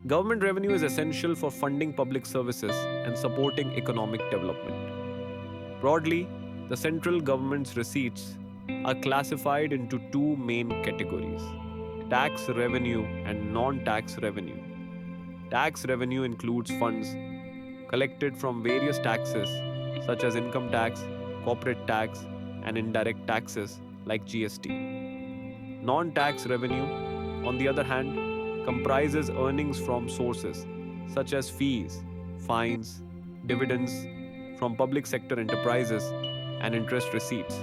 Government revenue is essential for funding public services and supporting economic development. Broadly, the central government's receipts are classified into two main categories: tax revenue and non tax revenue. Tax revenue includes funds collected from various taxes such as income tax, corporate tax, and indirect taxes like GST. Non tax revenue, on the other hand, comprises earnings from sources such as fees, fines, dividends from public sector enterprises, and interest receipts.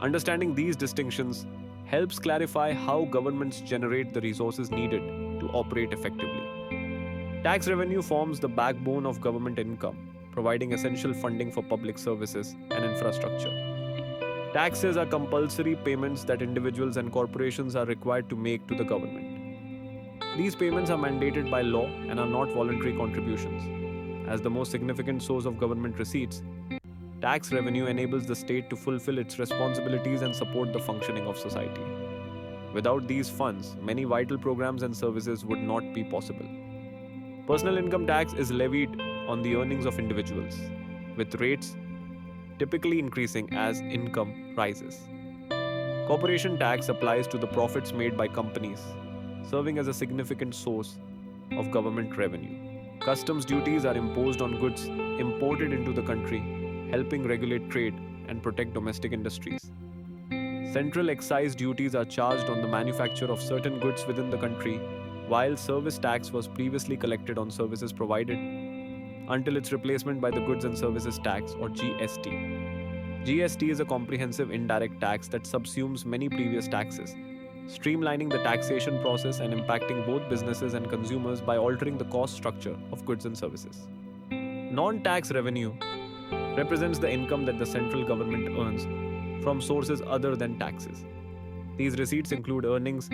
Understanding these distinctions helps clarify how governments generate the resources needed to operate effectively. Tax revenue forms the backbone of government income, providing essential funding for public services and infrastructure. Taxes are compulsory payments that individuals and corporations are required to make to the government. These payments are mandated by law and are not voluntary contributions. As the most significant source of government receipts, tax revenue enables the state to fulfill its responsibilities and support the functioning of society. Without these funds, many vital programs and services would not be possible. Personal income tax is levied on the earnings of individuals, with rates typically increasing as income rises. Corporation tax applies to the profits made by companies, serving as a significant source of government revenue. Customs duties are imposed on goods imported into the country, helping regulate trade and protect domestic industries. Central excise duties are charged on the manufacture of certain goods within the country, while service tax was previously collected on services provided until its replacement by the Goods and Services Tax or GST. GST is a comprehensive indirect tax that subsumes many previous taxes, streamlining the taxation process and impacting both businesses and consumers by altering the cost structure of goods and services. Non tax revenue represents the income that the central government earns from sources other than taxes. These receipts include earnings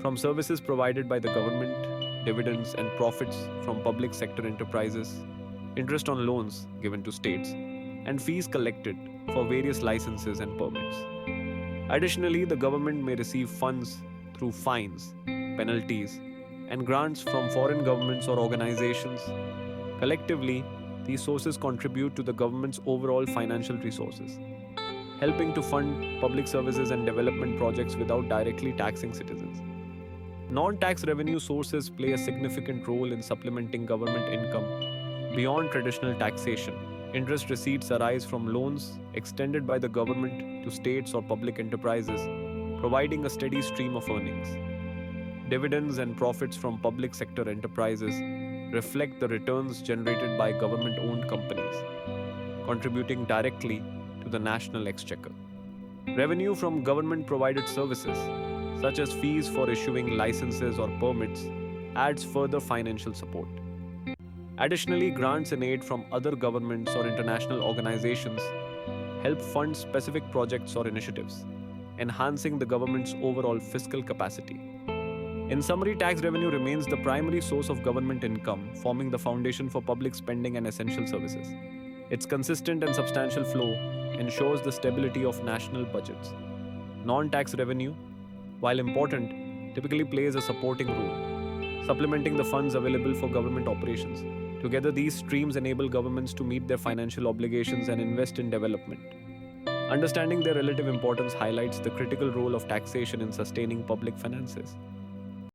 from services provided by the government, dividends and profits from public sector enterprises, interest on loans given to states, and fees collected for various licenses and permits. Additionally, the government may receive funds through fines, penalties, and grants from foreign governments or organizations. Collectively, these sources contribute to the government's overall financial resources, helping to fund public services and development projects without directly taxing citizens. Non tax revenue sources play a significant role in supplementing government income beyond traditional taxation. Interest receipts arise from loans extended by the government to states or public enterprises, providing a steady stream of earnings. Dividends and profits from public sector enterprises reflect the returns generated by government owned companies, contributing directly to the national exchequer. Revenue from government provided services, such as fees for issuing licenses or permits, adds further financial support. Additionally, grants and aid from other governments or international organizations help fund specific projects or initiatives, enhancing the government's overall fiscal capacity. In summary, tax revenue remains the primary source of government income, forming the foundation for public spending and essential services. Its consistent and substantial flow ensures the stability of national budgets. Non tax revenue, while important, typically plays a supporting role, supplementing the funds available for government operations. Together, these streams enable governments to meet their financial obligations and invest in development. Understanding their relative importance highlights the critical role of taxation in sustaining public finances.